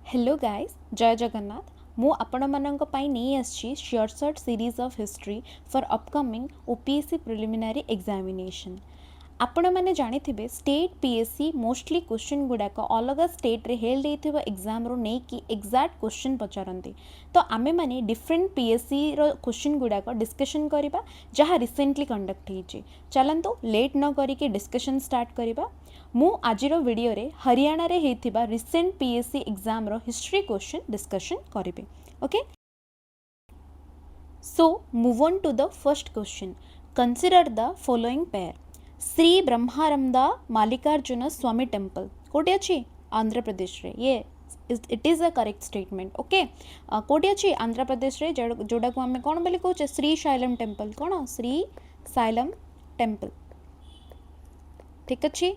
Hello guys जय जगन्नाथ मु आपण मानक पई नहीं आछि short series of history for upcoming OPSC preliminary examination. आपण माने जानिथिबे स्टेट पीएससी मोस्टली क्वेश्चन गुडाक अलग स्टेट रे हेल्ड हेथिबा एग्जाम रो नै कि एग्जैक्ट क्वेश्चन पचारंती। तो आमे माने डिफरेंट पीएससी रो क्वेश्चन गुडाक डिस्कशन करिबा जहा रिसेंटली कंडक्ट हेछि। चलंतु लेट न करी के डिस्कशन स्टार्ट करिबा। मु आजिर वीडियो रे हरियाणा रे हेथिबा रिसेंट पीएससी एग्जाम रो हिस्ट्री क्वेश्चन डिस्कशन करिबे। Okay, so move on to the first question. Consider the following pair. Shri Brahmananda Mallikarjuna Swamy temple कोटी अच्छी आंध्र प्रदेश रे, ये it is a correct statement. Okay, कोटी अच्छी आंध्र प्रदेश रे जोड़ा को आमे कौन बोली कहूचे श्री शैलम टेम्पल। कौन श्री शैलम टेम्पल, ठीक अच्छी।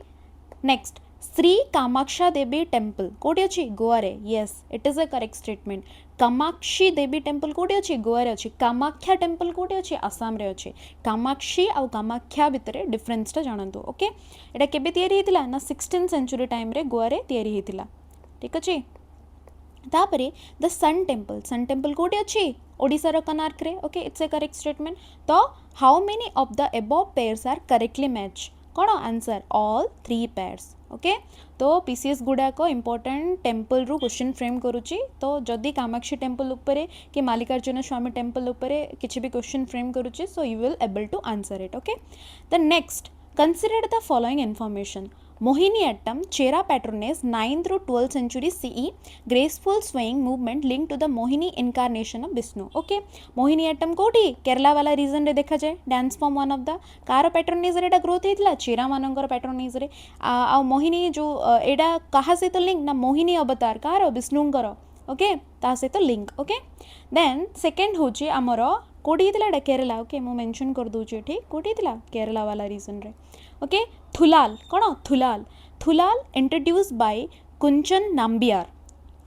नेक्स्ट श्री कामाक्षा देवी टेम्पल कोटी अच्छी गोवा रे, yes it is a correct statement. Kamakshi Devi temple कोटी अच्छी गोवा रे अच्छी। कामाख्या टेम्पल कोटी अच्छी आसाम रे अच्छी। कामाक्षी आउ कामाख्या भितर डिफरेंस टा जानतु। ओके, एटा केबे तयारी हेतिला ना 16th सेंचुरी टाइम रे गोवा रे तयारी हेतिला, ठीक अच्छी। तापरे द सन टेम्पल कोटी अच्छी ओडिसा रो कोणार्क रे। Okay, it's a correct statement. तो how many of the above pairs are correctly match? कौन आंसर? All 3 pairs. ओके, तो पीसीएस गुड़ाक इंपोर्टेंट टेम्पल रु क्वेश्चन फ्रेम करुच्ची। तो जदि कामाक्षी टेम्पल उपरे कि मल्लिकार्जुन स्वामी टेम्पल उपरे किसी भी क्वेश्चन फ्रेम करुच्ची, so you will able to answer it. Okay, the next consider the following information. Mohiniyattam Chera patronage 9th through 12th century CE, graceful swaying movement linked to the Mohini incarnation of Vishnu। Okay, Mohiniyattam कोठी केरला वाला reason रे देखा जाए dance form one of the car patronage रे growth होता चेरा मानकर patronage रे। आ मोहिनी जो एडा कहा सहित लिंक ना मोहिनी अवतार कार विष्णुंकर। ओके, ता सहित लिंक। ओके, देन सेकेंड हूँ आमर कोटी होता केरला। ओके, मु मेंशन कर दूची ठीक कोटी होता केरला वाला रीजन रे। ओके, थुलाल कौन? Thullal introduce by Kunchan Nambiar.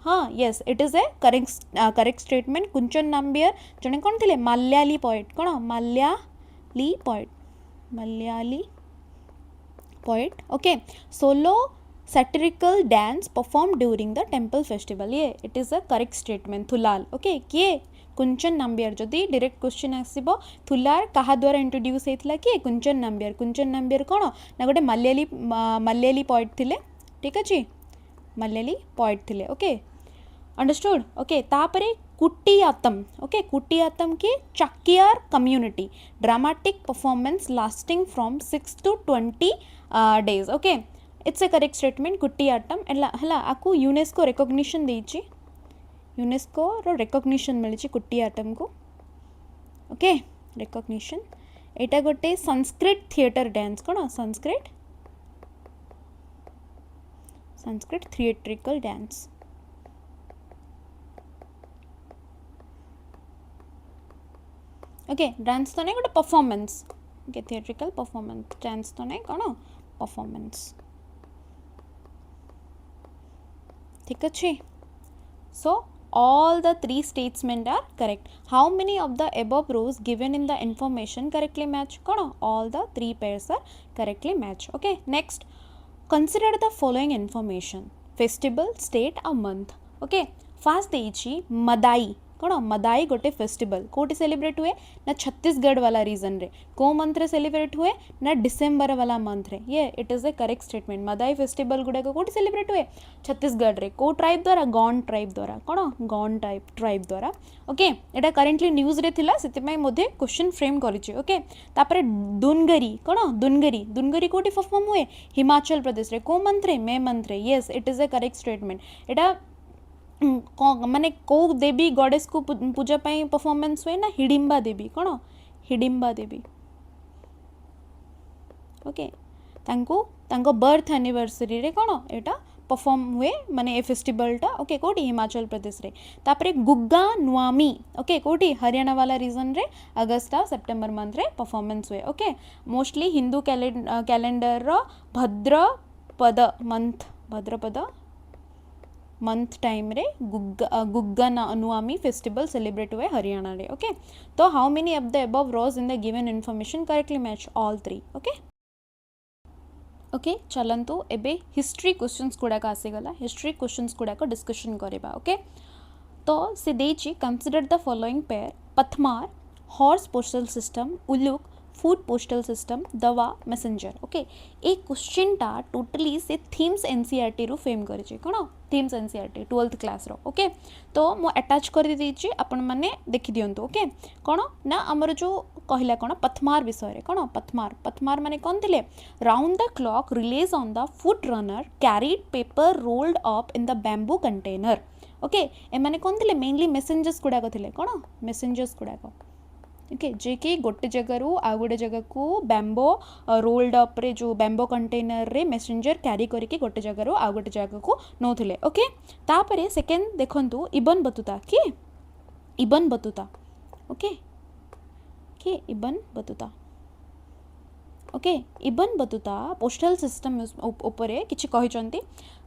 हाँ, yes it is a correct statement. Kunchan Nambiar जने कौन थे? मलयाली पोएट। कौन? Malayali poet. Okay, solo satirical dance perform during the temple festival, ये it is a correct statement. Thullal okay, किए? कुंचन नाम्बियार। जदि डायरेक्ट क्वेश्चन आसीबो थुलार कहा द्वारा इंट्रोड्यूस होता कि कुंचन नाम्बियार। कुंचन नाम्बियार कौन ना गोटे मलयाली पोएट थिले, ठीक अच्छे, मलयाली पोएट थिले। Okay, understood. ओके, तापरे कुटियात्तम। ओके, कुटियात्तम के Chakyar community dramatic performance lasting from 6 to 20 days। Okay, it's a correct statement. Kutiyattam है आपको यूनेस्को रिकॉग्निशन देछि, यूनेस्को रो रिकॉग्निशन मिली कुटियाट्टम को। Okay, recognition. एटा गोटे संस्कृत थिएटर डांस। कौन? Sanskrit theatrical dance. Okay, dance तो नहीं गोटे performance. Okay, theatrical performance, dance तो नहीं कौन? परफॉर्मेंस, ठीक अच्छे। सो all the 3 statements are correct. How many of the above rows given in the information correctly match? कौन? All the 3 pairs are correctly match. Okay, next consider the following information. Festival, state or month. Okay, first देइछि Madai. कौन? मदाई गोटे festival कोटी celebrate हुए ना छत्तीसगढ़ वाला reason रे। को month रे सेलिब्रेट हुए ना डिसेम्बर वाला मंथ रे, ये it is a correct statement. Madai festival गुड़ा कोटी सेलिब्रेट हुए छत्तीसगढ़ रे। को ट्राइब द्वारा? गौंड ट्राइब द्वारा। कौन? गौंड ट्राइब द्वारा। ओके, एटा करेंटली न्यूज रे थिला सेतिपय मोधे क्वेश्चन फ्रेम करिछि। ओके, तापरे दुनगरी। कौन? दुनगरी कोटी परफॉर्म हुए हिमाचल प्रदेश रे। को मंथ रे? मे मंथ रे। Yes it is a correct statement. एटा माने को देवी गॉडेस को पूजा पाई परफॉर्मेंस हुए ना हिडिंबा देवी। कौन? हिडिंबा देवी। ओके, तांको बर्थ एनिवर्सरी रे कौन एटा परफॉर्म हुए माने ए फेस्टिवल टा। ओके, कोटी? हिमाचल प्रदेश रे। तापरे गुग्गा नुआमी। ओके, कोटी? हरियाणा वाला रीजन रे अगस्त आ सेप्टेम्बर मंथ रे परफॉर्मेंस हुए। ओके, मोस्टली हिंदू कैलेंडर रो भद्रपद मंथ टाइम रे गुग्गा नुआमी फेस्टिवल सेलिब्रेट हुए हरियाणा रे। ओके, तो how many of the above rows in the given information correctly match? All 3। Okay, okay चलतु एबे हिस्ट्री क्वेश्चंस गुड़ाक आसीगला हिस्ट्री क्वेश्चंस गुड़ाक डिस्कशन करवा ओके तो से देची consider the following pair pathmar horse postal system uluq foot postal system dawa messenger okay ए क्वेश्चन टा टोटली से थीम्स एनसीईआरटी रु फेम करिछि कोन थीम्स एनसीईआरटी 12th क्लास रो ओके तो मो अटैच कर देछि आपण माने देखि दियंतु ओके कोन ना हमर जो कहला कोन पथमार विषय रे कोन पथमार माने कोन थिले round the clock relays on the foot runner carried paper rolled up in the bamboo container okay ए माने कोन थिले मेनली मैसेंजर्स गुडा थिले कोन मैसेंजर्स गुडा ओके जे कि गोटे जगह आ गोटे जगह को बैम्बो रोल्ड अप रे जो बैम्बो कंटेनर रे मैसेंजर कैरी करके गोटे जगह आ गोटे जगह को नौथिले ओके तापरे सेकेंड देखंतु इबन बतुता कि इबन बतुता ओके कि Ibn Battuta okay Ibn Battuta postal system उपरे किछि कहिचंती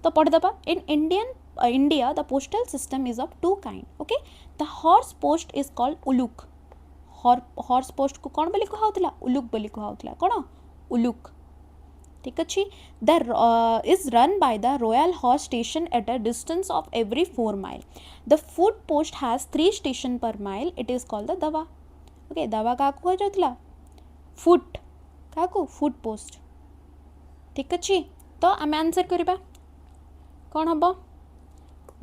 तो पढ़ दबा in India the postal system is of two kind okay the horse post is called उलुक हॉर्स पोस्ट को कौन बोली कहा उलुक बोली कहा कौन उलुक ठीक अच्छे the is run by the royal horse station at a distance of every 4 mile the food post has 3 station per mile it is called the दवा ओके दवा क्या कह जाता फुट क्या फूड पोस्ट ठीक अच्छे तो आम आंसर करवा कौन हम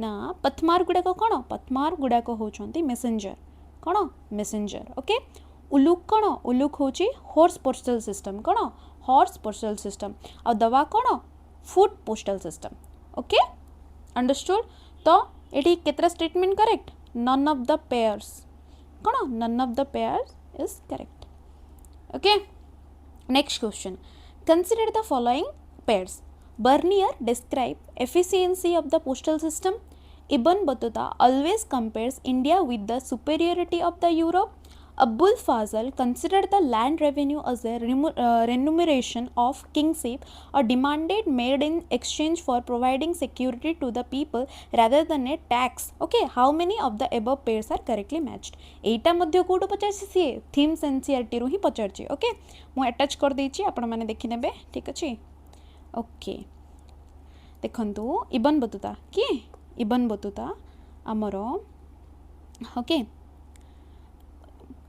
ना पथमार गुड़ाक कौन पथमार गुड़ाक होती मैसेंजर कौन मैसेंजर ओके उलुक कौन उलुक हूँ हॉर्स पोस्टल सिस्टम कौन हॉर्स पोस्टल सिस्टम और दवा कौन foot postal system okay understood तो ये केतरा statement correct none of the pairs कौन none of the pairs is correct okay next question consider the following pairs Bernier describe efficiency of the postal system Ibn Battuta always compares India with the superiority of the Europe. Abul Fazl considered the land revenue as a remuneration of kingship or demanded made in exchange for providing security to the people rather than a tax. Okay, how many of the above pairs are correctly matched? एटा मध्य code पचासी सी themes NCERT रु ही पचारची okay मु attach कर देछि आपण माने देखि नेबे ठीक अछि ओके देखंतु इबन बतुता कि इबन बतुता आमर ओके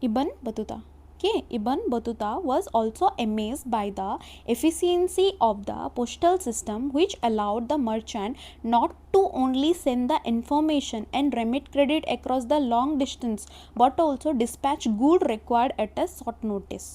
इबन बतुता के इबन Battuta was also amazed by the efficiency of the postal system which allowed the merchant not to only send the information and remit credit across the long distance but also dispatch goods required at a short notice.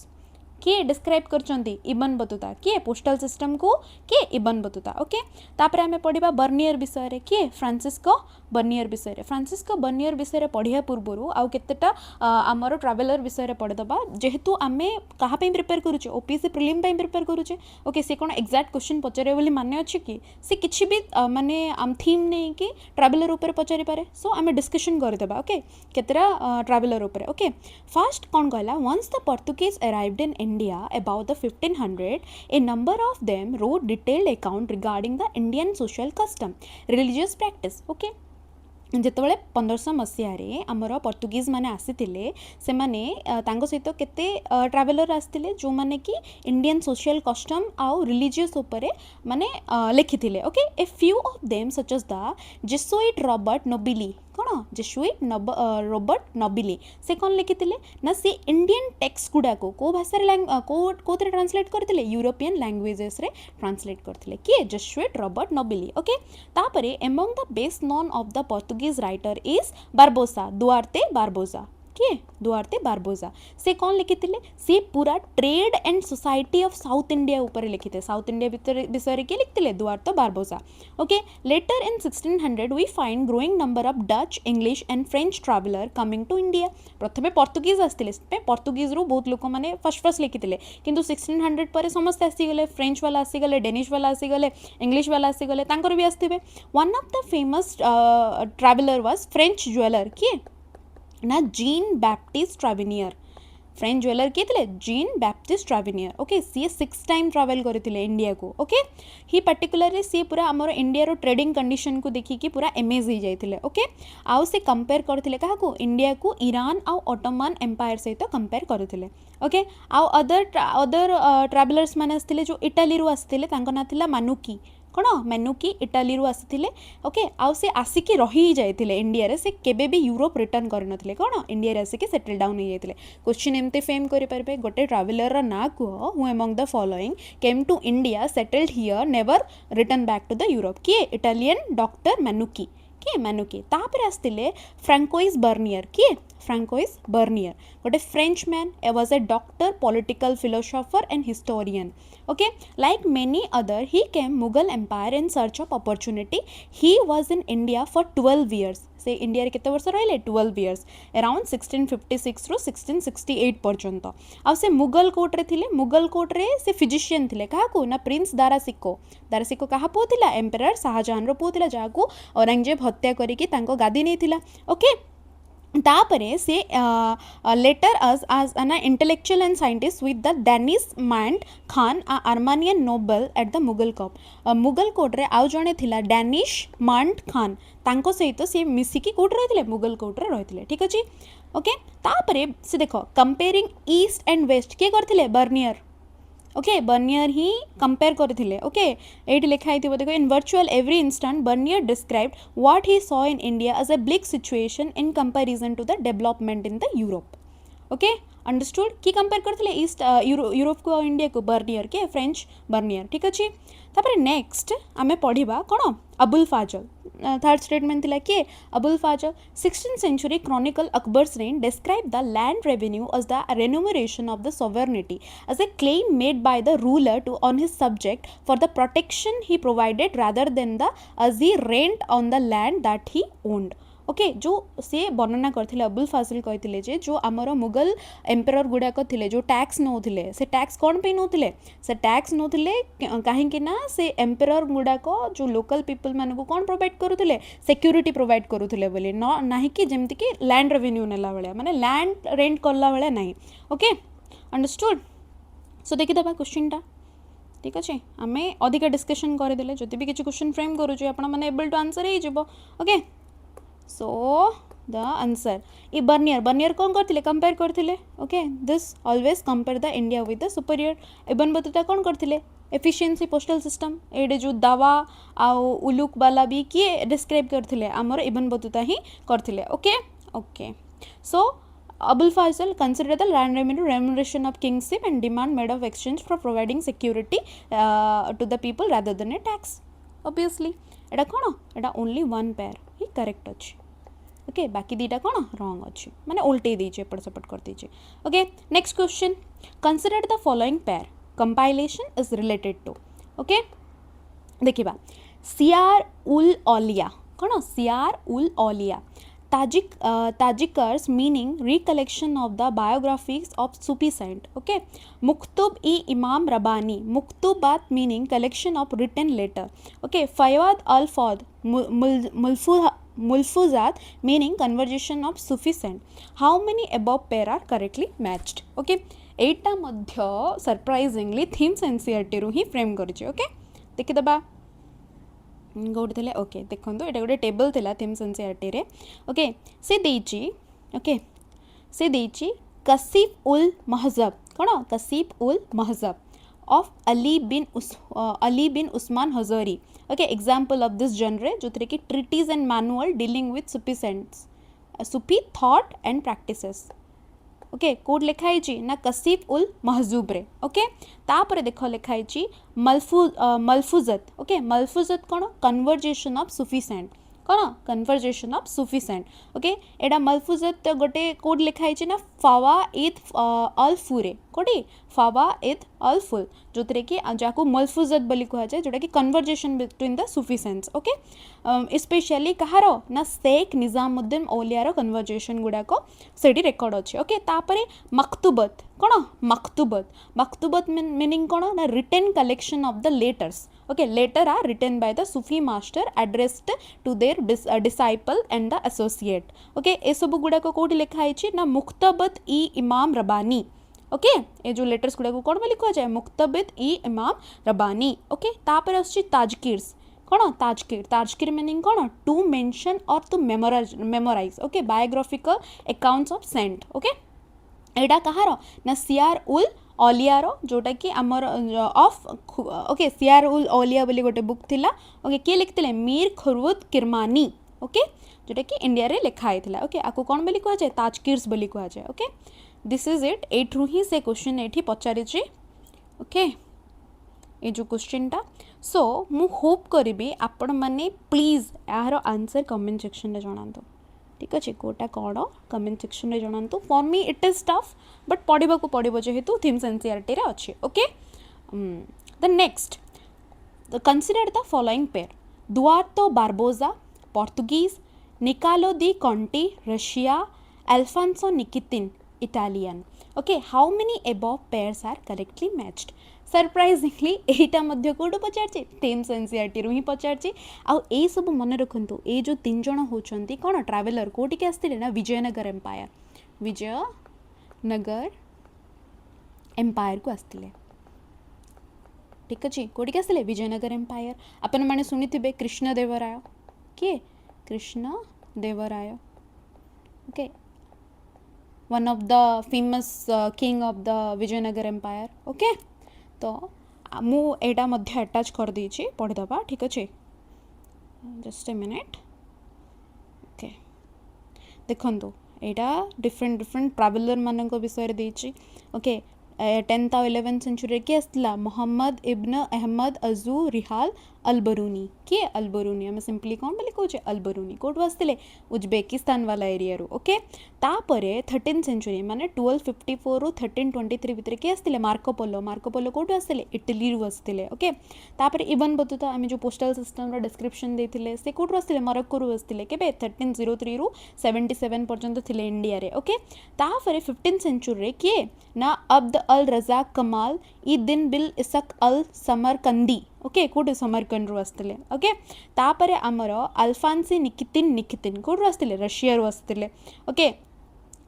किए describe करचंती इबन Battuta किए postal system को किए इबन Battuta okay तापर आमे पढ़िबा Bernier विषय रे किए Francisco Bernier विषय रे फ्रांसिस्को बर्नियर विषय रे पढ़िया पूर्वरु आउ केतेटा हमर ट्रैवलर विषय रे पढ़ दबा जेहेतु आमे कहा पे प्रिपेयर करूचे ओपीएससी प्रीलिम पे प्रिपेयर करूचे ओके से कोन एग्जैक्ट क्वेश्चन पचारे बोली माने अछि कि से किछि भी माने आम थीम नै कि ट्रैवलर ऊपर पचारि पारे सो आमे डिस्कशन कर देबा ओके केतेरा ट्रैवलर ऊपर ओके फर्स्ट कोन कहला once the Portuguese arrived in India about the 1500, a number of them wrote detailed account regarding the Indian social custom, religious practice. Okay. जितेबाला 1500 मसीह आमर पोर्तुगीज मैंने आसीथिले से माने तांको सहित केते ट्रैवलर आसीथिले जो माने कि इंडियन सोशल कस्टम आउ रिलीजियस उपरे माने लिखिथिले okay a few of them such as the Jesuit Robert Nobili कौन जेसुइट रॉबर्ट नोबिली से कौन लिखिथिले ना से इंडियन टेक्स्ट गुडा को भाषा कोथरे ट्रांसलेट करथिले यूरोपियन लैंग्वेजेस रे ट्रांसलेट करथिले कि जेसुइट रॉबर्ट नोबिली ओके तापरे among the best known of the Portuguese writer is Barbosa Duarte Barbosa किए दुआर्ते बारबोजा से कौन लिखिथिले से पूरा trade and society of South India ऊपर लिखिथे साउथ इंडिया विषय के लिखिथिले Duarte Barbosa okay later in 1600 we find growing number of Dutch English and French traveller coming to India प्रथमे पोर्तुगीज आस्थिले पोर्तुगीज रु बहुत लोक माने फर्स्ट लिखिथिले किंतु 1600 पर समस्त आसीगले फ्रेंच वाला आसीगले डेनिश वाला आसीगले इंग्लिश वाला आसीगले तांकर भी आस्थिबे one of the famous traveller was French jeweller किए ना Jean Baptiste Tavernier French jeweller किए थे जीन बैप्टिस्ट ट्रावेनियर ओके सी 6 टाइम ट्रावेल करते इंडिया को ओके ही पर्टिकुलरली सी पूरा आमर इंडिया ट्रेडिंग कंडीशन को देखिकी पूरा एमेज हो जाते ओके आउ से कंपेयर करते क्या इंडिया को ईरान आउ ऑटोमन एम्पायर सहित कंपेयर करते ओके आउ अदर ट्रावेलर्स मैंने आसते जो इटाली आसते ना थिला मानुकी कौन मेनुकी इटाली आसी ओके आउ से आसिकी रही जाते इंडिया से केबे भी यूरोप रिटर्न करनथिले कौन इंडिया आसिकी सेटल डाउन हो जाते क्वेश्चन एमती फ्रेम करेंगे गोटे ट्रावेलर ना कह who among the following came to India settled here never return back to the Europe किए इटालियन डॉक्टर मेनुकी किए मेनुकी तापर आसते फ्रांकोइस बर्नियर किए फ्रांकोइस बर्नियर गोटे French man was a doctor political philosopher and historian okay like many other he came Mughal empire in search of opportunity he was in India for 12 years से India रे केते वर्ष रहिले 12 years around 1656 रु 1668 पर्यंत आ से Mughal court रे थिले मुगल कोर्ट रे से फिजिशियन थिले काहा को ना प्रिंस दारासिको कहा पो थिला एम्परर शाहजहान रो पो थिला जाको औरंगजेब हत्या करिकि तांको गादी नै थिला ओके तापरे से later as as an intellectual and scientist with the Danish Mant Khan a Armenian noble at the Mughal court Mughal court रे आउ जणे थिला डैनिश मांट खान तांको सहित से मिसिकी कोर्ट रहिथिले मुगल कोर्ट रे रहिथिले ठीक अछि ओके तापरे से देखो कंपेयरिंग ईस्ट एंड वेस्ट के करथिले Bernier okay Bernier he compare करथिले ओके एटी लिखाई थी देखो in virtual every instant Bernier described what he saw in India as a bleak situation in comparison to the development in the Europe okay understood कि compare करथिले east Europe को India को Bernier के French Bernier ठीक अछि तापर next आमे पढ़िबा कोन अबुल फाजल थर्ड स्टेटमेंट थिला के Abul Fazl 16th century chronicle Akbar's reign described the land revenue as the remuneration of the sovereignty as a claim made by the ruler to on his subject for the protection he provided rather than the as he rent on the land that he owned okay जो से वर्णना करथिले अबुल फाजिल कहथिले जे जो आमर Mughal emperor गुडाक थिले जो tax नौथिले से tax कोन पे नौथिले से टैक्स नौथिले काहे कि ना से एम्परर गुडाक जो लोकल पीपल मान को कोन प्रोवाइड करूथिले सिक्योरिटी प्रोवाइड करूथिले बोली नाही कि जेमति कि लैंड रेवेन्यू नेला बेले माने लैंड रेंट करला बेले नाही ओके अंडरस्टूड सो देखि दबा क्वेश्चन टा ठीक अच्छे आम अधिका डिस्कशन करदेले जदि भी किसी क्वेश्चन फ्रेम करूँ आपण मैंने एबल टू आंसर हो ओके सो द आंसर ये बर्नियर कौन करथिले कंपेयर करथिले okay this always compare the India with the superior Ibn Battuta कौन करथिले एफिशिएंसी पोस्टल सिस्टम एडे जो दावा आउ उलुक वाला भी किए डिस्क्राइब करथिले आमर इबन बतुता ही करथिले okay okay so Abul Fazl considered the land remuneration of kingship and demand made of exchange for providing security to the people rather than a tax. Obviously, एटा कौन एटा only one pair ही correct अच्छी okay बाकी दीटा कौन wrong अच्छी माने उल्टे दीजिए एपट सेपट कर दीजिए okay next question consider the following pair compilation is related to okay देखिबा सियार उल औलिया कौन सियार उल औलिया Tajikers meaning recollection of the biographies of Sufi saint okay Muktub-e-Imam Rabbani Muktubat meaning collection of written letter okay Fayad al-Fawd Mulfuzat meaning conversation of Sufi saint how many above pair are correctly matched okay Etah Madhya surprisingly themes NCERT रू ही frame करिछि okay देखि दबा गोटे थे okay देखो ये गोटे table थिला themes NCERT रे ओके से देइची ओके से देइची कसीफ उल महजब कौन Kashf ul Mahjub of Ali bin Usman Hajwiri okay example of this genre जो थे कि treatise and manual dealing with Sufi saints Sufi thought and practices okay कोड लिखाई ना कसीफ उल महजूब रे ओके तापर देख लिखाई मलफुजत ओके मलफुजत कौन कन्वर्जेशन ऑफ सुफी सेंट कौन conversation of Sufi saint okay एडा मलफुजत गोटे कोड लिखाई ना फावा इद अल फुरे कोडी फावा इद अल फुल जो थे कि जाको मलफुजत बोली कह जाए जोटा कि conversation between the Sufi saints okay specially कहार ना शेख निजामुद्दीन औलियार कन्वर्जेशन गुड़ाक से रेकर्ड अच्छे ओके तापरे मकतुबत कौन मकतुबत मीनिंग कौन ना written collection of the letters okay letter are written by the Sufi master addressed to their disciple and the associate okay ए सब गुड़ाक कौटी लिखाई ना मुख्तबत ई इमाम रबानी ओके ये जो लेटर्स गुड़ा को कौन लिखा जाए मुख्तबत ई इमाम रबानी ओके तापर आसछि ताजकीर्स कौन ताजकीर मीनिंग कौन to mention or to memorise okay biographical accounts of saint okay एडा कहार ना सियार उल ऑलियार जोटा कि आमर ऑफ ओके सियार उल ऑलिया बोली गोटे बुक थिला ओके किए लिखिले मीर खुरवुद किरमानी ओके जोटा कि इंडिया रे लिखाई थिला ओके आको कौन बोली कह जाए ताजकीर्स बोली कह जाए ओके दिस इज इट एठू ही से क्वेश्चन एठी पचारि ओके ये जो क्वेश्चन टा सो मु होप करी आपण मैंने प्लीज यार आंसर कमेंट सेक्शन में जनातु ठीक अच्छे कोटा कौन कमेंट सेक्शन में जनातु for me it is tough but पढ़ा को पड़ो जेहेतु थीम्स एनसीईआरटी रे अच्छे okay the next consider the following pair Duarte Barbosa Portuguese Niccolo de Conti Russia Alfonso Nikitin Italian okay how many above pairs are correctly matched surprisingly एटा मध्य कोड पचारछि थीम्स एनसीईआरटी रु ही पचारछि आउ ए सब मन रखंतु ए जो तीन जण होचंती कोन ट्रैवलर कोटी के आस्तिले ना विजयनगर एम्पायर को आस्तिले ठीक अछि कोटी के आस्तिले विजयनगर एम्पायर अपन माने सुनिथिबे कृष्णदेवराय के Krishnadevaraya okay one of the famous king of the Vijayanagara empire okay तो मु एटा मध्य अटैच कर देछि पढ़िदबा ठीक अच्छे जस्ट ए मिनिट ओके देखंतु एटा डिफरेंट ट्रैवलर मानक विषय देछि ओके 10th और 11th सेंचुरी के आसला मोहम्मद इब्न अहमद अजू रिहाल अलबरूनी के अलबरूनी आम सिंपली कौन बोली कहे अलबरूनी कोट आसते उज्बेकिस्तान वाला एरिया रू ओके तापरे 13th सेंचुरी माने 1254 रु 1323 भितर के आसते मार्कोपोलो कोट आसते इटली रू आसते ओके तापरे इबन बतुता आम जो पोस्टल सिस्टम रो डिस्क्रिप्शन देथिले से कोट आसते मोरक्को रू आसते केबे 1303 रु 77 पर्यंत थिले इंडिया रे ओके तापरे 15th सेंचुरी के ना अब्द अल रजाक कमाल ई दिन बिल इसक अल समरकंदी ओके कोड समरकंद रू आसते ओके तापरे आमर अल्फांसी निकितिन कोड रू आसते रशिया रू आसते ओके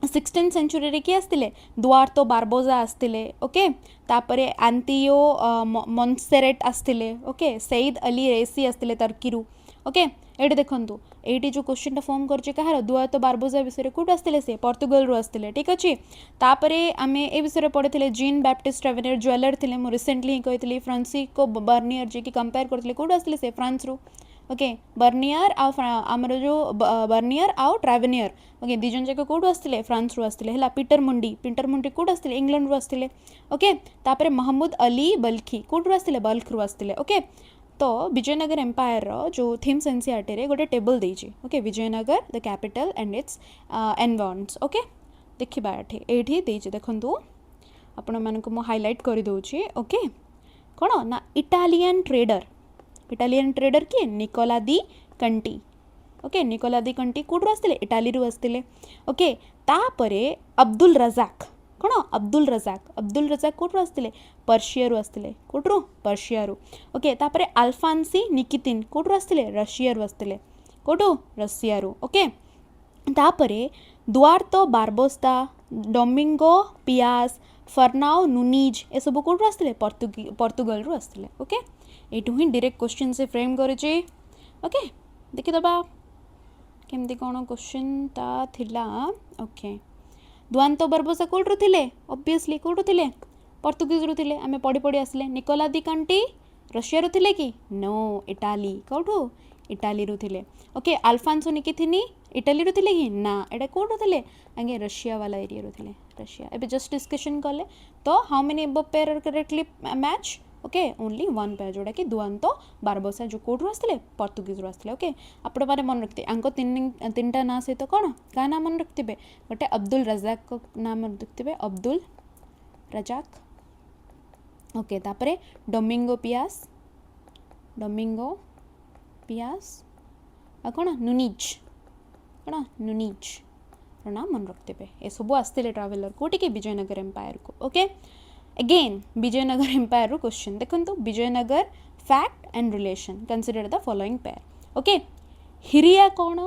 16th सेंचुरी रे के आसते दुआर्तो बारबोजा आसते ओके तापरे आंतियो मोन्सेरेट आसते ओके सईद अली रेसी आसते टर्की रू ओके ये देखंतु ये जो क्वेश्चन फॉर्म कर कहार दुआर्तो बारबोजा विषय कौट आसते से पोर्तुगल रू आसते ठीक अच्छे तापरे आम ए विषय पढ़ी जीन बैप्टिस्ट ट्रैवेलर ज्वेलर थे मुझे रिसेंटली ही कही फ्रांसिस्को बर्नियर जी की कंपेयर करते कौट आसते से फ्रांस रू ओके बर्नियर आमर जो बर्नियर आउ ट्रैवेनियर ओके दी जन जाक कौट आसते फ्रांस रू आसते है पीटर मुंडी कौट आसते इंग्लैंड रू आसते ओके तापरे महमूद अली बल्खी कौट रू आसते बल्ख रू आसते ओके तो विजयनगर एम्पायर जो थीम्स एनसीईआरटी रे गोटे टेबल देछि okay Vijayanagara the capital and its environments okay देखिबा एठी देछि देखंतु आपण मानको मो हाइलाइट करि दोछि ओके कोन ना इटालियन ट्रेडर के निकोला दी कंटी ओके निकोला दी कंटी कोड आसते इटाली रू आसते ओके तापरे अब्दुल रजाक कौन अब्दुल रजाक कोट आसते पर्शिया रू आसते कोट्रु पर्शिया रू ओके तापरे अल्फांसी निकितिन कोट आसते रशिया रू आसते कोटु रशिया रू ओके तापरे दुआर्तो बारबोस्ता डोमिंगो पियास फर्नाओ नुनीज ए सब कोट आसते पोर्तुगल रू आसते ओके एटू ही डायरेक्ट क्वेश्चन से फ्रेम करिछि ओके देखिदबा केमती कौन क्वेश्चन ता थिला ओके दुआंतो बारबोसा कोड थे ऑब्वियसली कोड थे पोर्तुगीज रू थे आम पढ़ी आसले निकोला दी कंटी रशिया रू थे कि नो इटाली कौटू इटाली रू थे ओके अल्फांसो निकिथिनी इटाली रू थे कि ना एटा कोड थे आगे रशिया वाला एरिया रू थे रशिया एबे जस्ट डिस्कशन कले तो how many above pair are correctly match okay only one pair जोड़ा कि दुआंतो बारबोसा जो कोड रू आसते पोर्तुगीज रू आसते ओके आपण मैंने मन रखते आंको तीन टा ना सहित कौन क्या नाम मन रखते गोटे अब्दुल रजाक को नाम रखते अब्दुल रजाक ओके तापरे डोमिंगो पियास आ कौन नुनीज नाम मन रखते ये सब आसते ट्रावेलर कोटी के विजयनगर एम्पायर को okay again Vijayanagara empire question देखो Vijayanagara fact and relation. Consider the following pair. Okay, Hiriya कौन,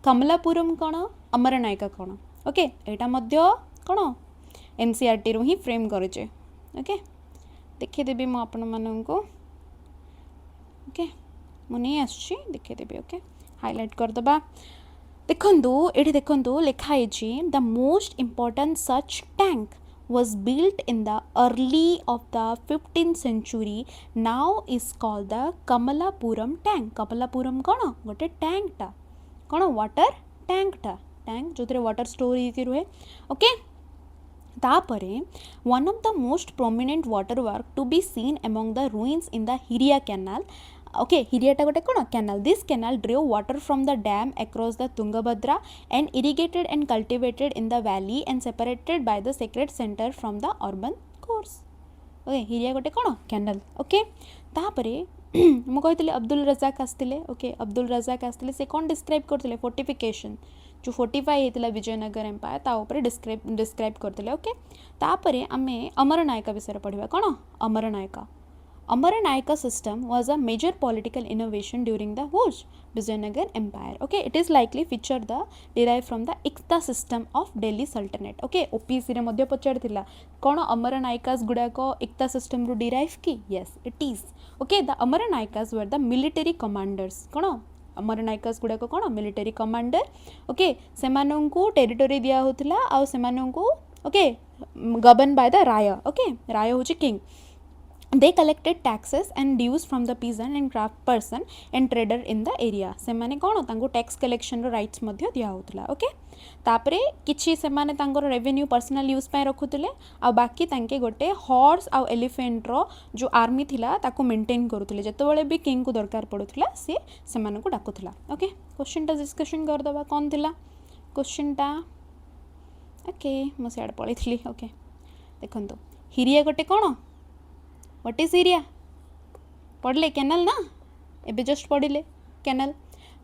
कमलापुरम कौन, अमरनायका कौन. ओके, एटा मध्य कौन एनसीईआरटी रू ही फ्रेम करेचे. ओके, देखिदेवी मु आपण माननको. ओके, मु नहीं आछि देखिदेवी. ओके, हाईलाइट कर दबा. देखंतु एठी देखंतु लिखाई छि the most important such tank was built in the early of the 15th century, now is called the Kamalapuram tank. Kamalapuram कौन गोटे टैंक टा कौन वाटर टैंक टा टैंक जो वाटर स्टोर होती रुहे. ओके, तापरे one of the most prominent water work to be seen among the ruins in the Hiria canal. Okay, हिरियाटा गोटे कौन canal. This canal drew water from the dam across the Tungabhadra and irrigated and cultivated in the valley and separated by the sacred centre from the urban course. Okay, Hiriya गोटे कौन canal. Okay, तापरे मु कहते अब्दुल रजाक आसते. Okay, Abdul Razzaq आसते से कौन describe करते फोर्टिफिकेशन जो फोर्टिफाई होता विजयनगर एम्पायर ताऊपर डिस्क्राइब करते. ओके, तापरे आमे अमरनायका विषय पढ़ा. कौन अमरनायका. Amaranaika system was a major political innovation during the whole Vijayanagar Empire. Okay, it is likely featured the derived from the Ikta system of Delhi Sultanate. Okay, OPSC रे मध्य पचार थिला कौन Amaranaicas गुड़ा को Ikta system रू derive की. Yes, it is. Okay, the Amaranaicas were the military commanders. कौन Amaranaicas गुड़ा को कौन military commander. Okay, सेमानंकु territory दिया होथिला और सेमानंकु okay governed by the Raya. Okay, Raya होची king. They collected taxes and dues from the peasant and craft person and trader in the area. से माने कौन तांको टैक्स कलेक्शन रो राइट्स मध्य दिया होतला. Okay, तापरे किछि से माने तांको रेवेन्यू पर्सनल यूज पे रखुतले आ बाकी तांके गोटे हॉर्स आ एलिफेंट रो जो आर्मी थिला ताको मेंटेन करूतले. जतबेले भी किंग को दरकार पडुतला से माने को डाकुतला. ओके, क्वेश्चन टा डिस्कशन कर दबा. कोन थिला क्वेश्चन टा. ओके, मो सेड पळिथली. ओके, देखंतो हिरिया गोटे कौन व्हाट इज एरिया पढ़ले कैनाल ना एबे जस्ट पढ़ले कैनाल.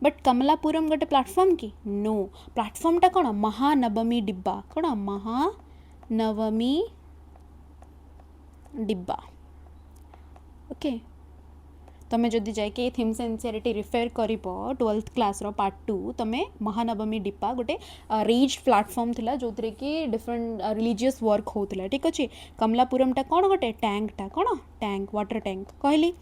बट कमलापुरम गोटे प्लाटफॉर्म की नो. प्लाटफॉर्म टा कौन महानवमी डिब्बा. कौन महानवमी डिब्बा. ओके, तमें जदि जाके थीम्स एनसीईआरटी रिफेर करिबो 12th क्लास रो पार्ट 2 तमें महानवमी डिब्बा गोटे रेज प्लाटफॉर्म थिला जोतरे कि डिफरेंट रिलीजियस वर्क होतला. ठीक अछि. कमलापुरम टा कौन गोटे टैंक टा कौन टैंक वाटर टैंक कहली.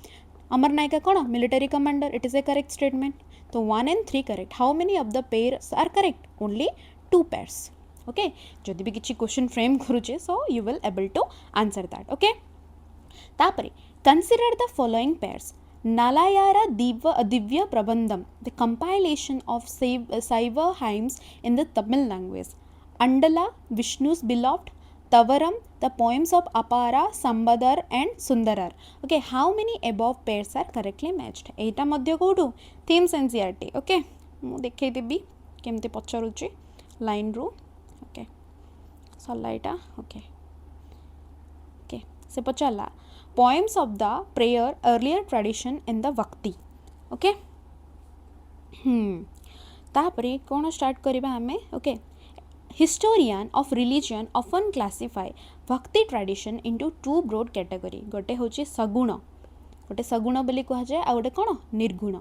अमरनायका कौन military commander. It is a correct statement. तो 1 and 3 correct. How many of the pairs are correct. Only 2 pairs. Okay, जदि भी किछि क्वेश्चन फ्रेम करूचे so you will able to answer that. Okay, तापरे consider the following pairs. Nalayara Divya Prabandham, the compilation of Saiva hymns in the Tamil language. Andala, Vishnu's beloved. Tavaram, the poems of Apara, Sambadar and Sundarar. Okay, how many above pairs are correctly matched? एटा मध्य कोडू themes NCERT. Okay, मु देखै देबी केमते पचारुची line रू. Okay, सल्ला एटा. Okay, okay से पचाला poems of the prayer earlier tradition in the Bhakti. Okay, तापरे कौन start करिबा हमें. Okay, historian of religion often classify Bhakti tradition into 2 broad category. गोटे होची सगुण. गोटे सगुण बोली कहा जाए आ गोटे कौन निर्गुण.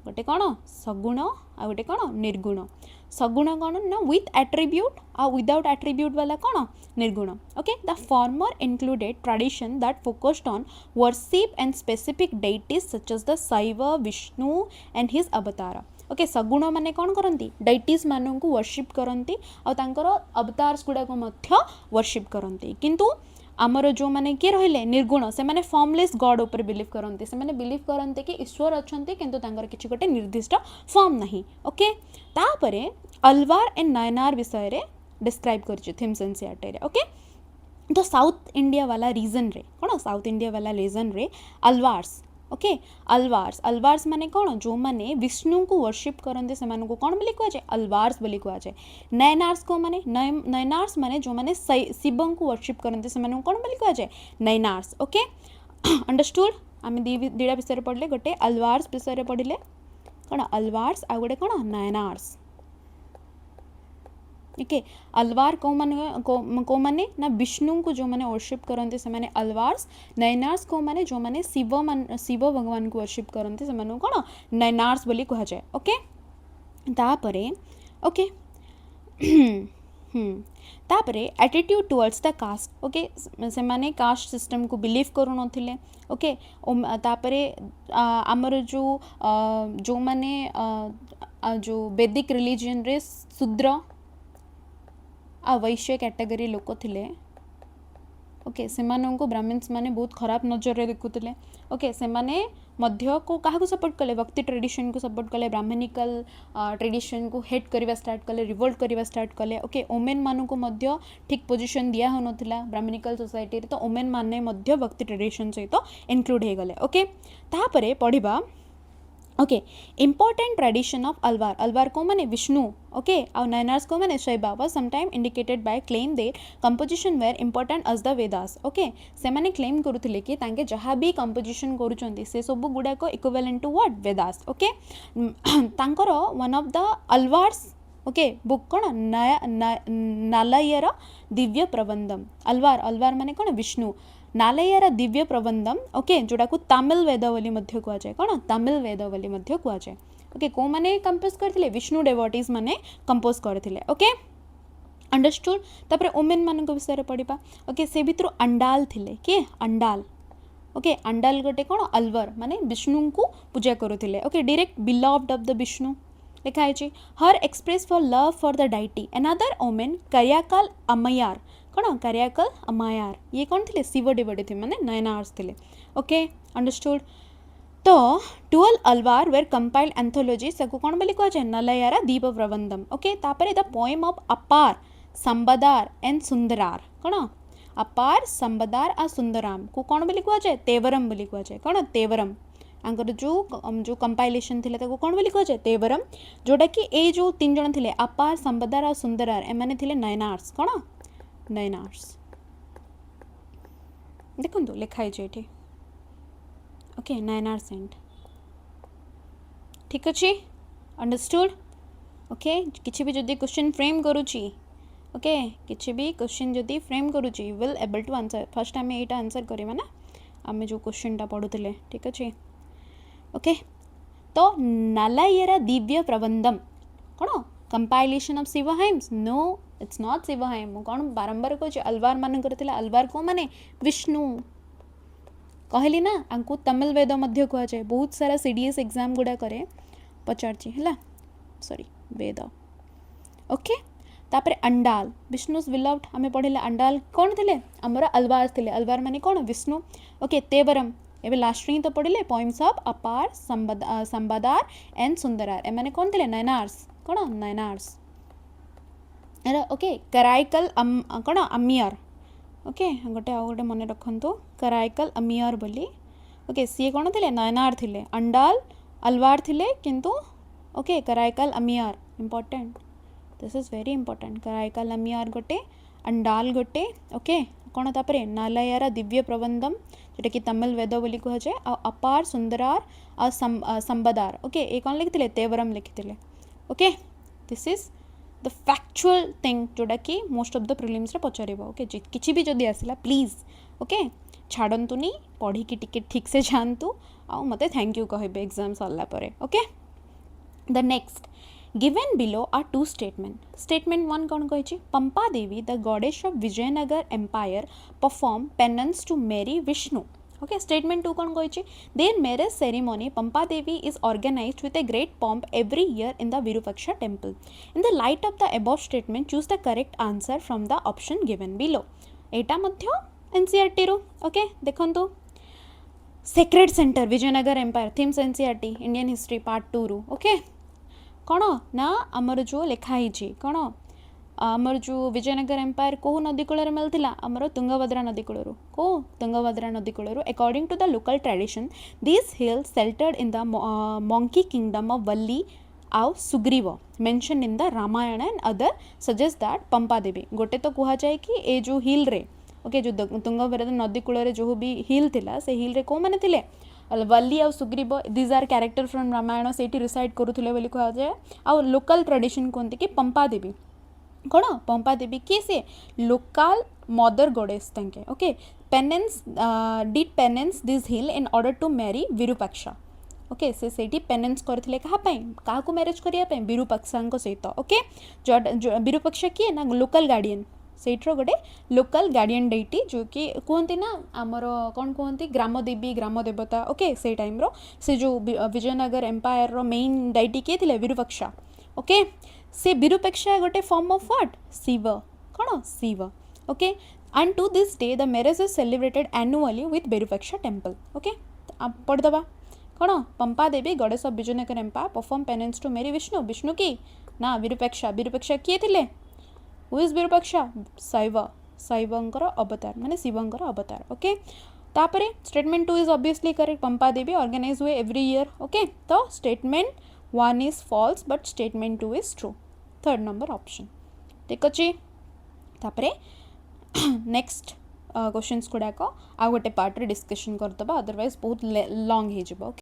गोटे कौन सगुण आ गोटे कौन निर्गुण. सगुण कौन ना विथ एट्रीब्यूट आ विदाउट एट्रीब्यूट वाला कौन nirguna. Okay, the former included tradition that focused on worship and specific deities such as the Shaiva Vishnu and his avatar. Okay, saguna माने कौन करती डेइटीज मानू वर्शिप करती और अवतार्स गुड़ाक वर्शिप करती. किंतु आमर जो मैंने किए रहिले निर्गुण से माने फॉर्मलेस गॉड ऊपर बिलीव करते. से माने बिलीव करते कि ईश्वर अच्छा किंतु तांकर किछि गोटे निर्दिष्ट फॉर्म नहीं. ओके, तापरे अलवार एंड नयनार विषय रे डिस्क्राइब कर थीम्स एनसीईआरटी रे. ओके, तो साउथ इंडिया वाला रीजन रे कौन साउथ इंडिया वाला रीजन रे अलवार्स. ओके, अलवार्स माने कौन जो माने विष्णु को वर्शिप करते से कौन बोली कह जाए अलवार्स बोली कह जाए. नयनार्स को माने नयनार्स माने जो माने शिव को वर्शिप करते से कौन बोली कह जाए नयनार्स. Okay, understood. आम दीटा विषय पढ़ले गोटे अलवार्स विषय पढ़ले कौन अलवार्स आ गोटे कौन नयनार्स. ओके अलवार को माने ना विष्णु को जो माने वर्शिप करते से माने अलवार्स नयनार्स को माने जो माने शिव भगवान को वर्शिप करते से माने कौन नयनार्स बोली कह जाए ओके तापरे ओके तापरे attitude towards the caste okay से माने कास्ट सिस्टम को बिलीव करू नथिले ओके तापरे आमर जो माने जो वैदिक रिलीजन रे शूद्र आ वैश्य कैटेगरी लोक थिले ओके से ब्राह्मण्स माने बहुत खराब नजर रे देखुले ओके से माने मध्य को कहा सपोर्ट कले भक्ति ट्रेडिशन को सपोर्ट कले ब्राह्मणिकल ट्रेडिशन को हेट करवा स्टार्ट कले रिवोल्ट करवा स्टार्ट कले ओके ओमेन मानू को मध्य ठीक पोजीशन दिया हो नथिला ब्राह्मणिकल सोसाइटी रे तो ओमेन माने मध्य भक्ति ट्रेडिशन सहित इनक्लूड हे गले ओके तापरे पढ़िबा okay important tradition of Alvar Alvar को माने विष्णु ओके और नयनार्स को माने Shaiva was sometime indicated by claim their composition were important as the Vedas okay से माने क्लेम करुथिले कि तांके जहाँ भी कंपोजिशन करूचंती से सब गुडा को equivalent to what Vedas okay तांकर one of the Alvars okay book कौन नालयर दिव्य प्रबंधम अलवार अलवार माने कौन विष्णु नालयर दिव्य प्रबंधम ओके जोड़ा को तमिल वेद बोली मध्य कह जाए कौन तमिल वेद बोली मध्य कह जाए ओके को माने कंपोज करथिले विष्णु डेवोटीज माने कंपोज करथिले ओके अंडरस्टूड तापर ओमेन मान विषय रे पढ़िबा ओके से भितर अंडाल थिले के अंडाल ओके अंडाल गोटे कौन अलवर माने विष्णु को पूजा करुथिले okay direct beloved of the Vishnu लिखा है her express for love for the deity another woman Karaikal Ammaiyar कौन करियाकाल अमायार ये कौन थे शिव डिवोटी थे माने नयनार्स थे ओके अंडरस्टूड तो 12 अलवार वेर कंपाइल्ड एंथोलॉजी सबको कौन बोली कह जाए नलयारा दीप प्रबंधम ओके तापरे द पोएम ऑफ अपार संबदार एंड सुंदरार कौन अपार संबदार आ सुंदराम को कौन बोली कह जाए तेवरम बोली कह जाए कौन तेवरम आंकर जो कंपाइलेशन थिले ताको कौन बोली कह जाए तेवरम जोटा कि ए जो तीन जन थिले अपार संबदार आ सुंदरार एमाने थिले नयनार्स कौन नयनार्स देखो लिखाई ये ओके नयनार्स एंड ठीक अच्छे अंडरस्टूड ओके किसी भी जदि क्वेश्चन फ्रेम करुची ओके किसी भी क्वेश्चन जदि फ्रेम करुची will able to answer first आम यहाँ आंसर करवा ना आम जो क्वेश्चनटा पढ़ुले ठीक अच्छे ओके तो नालायरा दिव्य प्रबंधम कौन compilation of Shiva hymns no it's not Shiva hymn कौन बारंबार कहूँ अलवार मान अलवार को माने विष्णु कहली ना आंकु तमिल वेद मध्य कह जाए बहुत सारा सीडीएस एग्जाम गुड़ा करे पचारची है सॉरी वेद ओके तापर अंडाल विष्णुस विलव्ड आम पढ़े अंडाल कौन थे आमर अलवार थे अलवार माने कौन विष्णु ओके तेवरम एवं लास्ट ही तो पढ़े पोइम्स ऑफ अपार संबदार एंड सुंदरार एमाने कौन थे नयनार्स कौन नयनार्स ओके कराइकल कौन अमियर ओके गोटे आउ गोटे मन रखु कराइकल अमियर बोली ओके सी कौन थे नयनार थे अंडाल अलवार थे किंतु okay Karaikal Ammaiyar important this is very important Karaikal Ammaiyar गोटे अंडाल गोटे ओके कौन तापर नालयारा दिव्य प्रबंधम जोटा कि तमिल वेद बोली कह जाए आ अपार सुंदरार आ संबदार ओके ये कौन लिखिते तेवरम लिखिते okay this is the factual thing जोटा कि मोस्ट ऑफ द प्रिलिम्स रे पचार ओके किसी भी जदि आसला प्लीज ओके छाड़तुनी पढ़ी टिके ठीक से जानतु आ मते थैंक यू कहे एग्जाम सरला परे okay the next given below are two statement statement one कौन कही Pampa Devi the goddess of Vijayanagara empire perform penance to marry Vishnu okay statement two कौन कही their marriage ceremony Pampa Devi is organised with a great pomp every year in the Virupaksha temple in the light of the above statement choose the correct answer from the option given below एटा मध्य NCERT रो okay देखंतु sacred centre Vijayanagara empire themes NCERT Indian history part 2 रू okay कौन ना आमर जो लिखाई कौन आमर जो विजयनगर एम्पायर कौ नदी कूल मिलता आमर तुंगभद्रा नदी कूल को तुंगभद्रा नदी कूल according to the local tradition this hill sheltered in the monkey kingdom of Vali आउ Sugriva mention in the Ramayana and other suggest that Pampa Devi गोटे तो कह जाए कि ए जो हिल रे ओके जो तुंगभद्रा नदी कूल जो भी हिल थिला से हिल रे को माने थिले वल्ली आउ Sugriva these are character from Ramayana से रिसाइड करुले कह जाए आ लोकल ट्रेडिशन कहते कि पंपा देवी कौन पंपा देवी किए सी लोकल मदर गॉडेस तांके okay penance did penance this hill in order to marry Virupaksha okay से सेठी पेनेंस करथिले कहा क्या मैरेज करने विरूपाक्षा सहित ओके जो विरूपाक्षा किए ना लोकल गार्डियन सेठर गोटे लोकल गार्डियन डेटी जो कि कहते ना आमर कौन कहते ग्राम देवी ग्राम देवता ओके से टाइम रो से जो विजयनगर एम्पायर रो मेन डेटी किए थे विरूपाक्षा ओके से विरूपाक्षा गोटे फॉर्म ऑफ व्हाट शिव कौन Shiva okay and to this day the marriage is celebrated annually with Virupaksha temple okay पढ़दबा कौन Pampa Devi goddess of Vijayanagara empire perform penance to marry Vishnu Vishnu की ना विरूपाक्षा विरूपाक्षा किए थे हु इज विरूपाक्षा शैव शैवंकर अवतार माने शिवंकर अवतार ओके तापरे statement 2 is obviously correct Pampa Devi organise हुए एवरी ईयर ओके तो statement 1 is false but statement 2 is true third number option ठीक अच्छे तापरे नेक्स्ट क्वेश्चंस गुड़ाक आ गोटे पार्ट रे डिस्कशन करदबा अदरवाइज बहुत लॉन्ग हो ओके।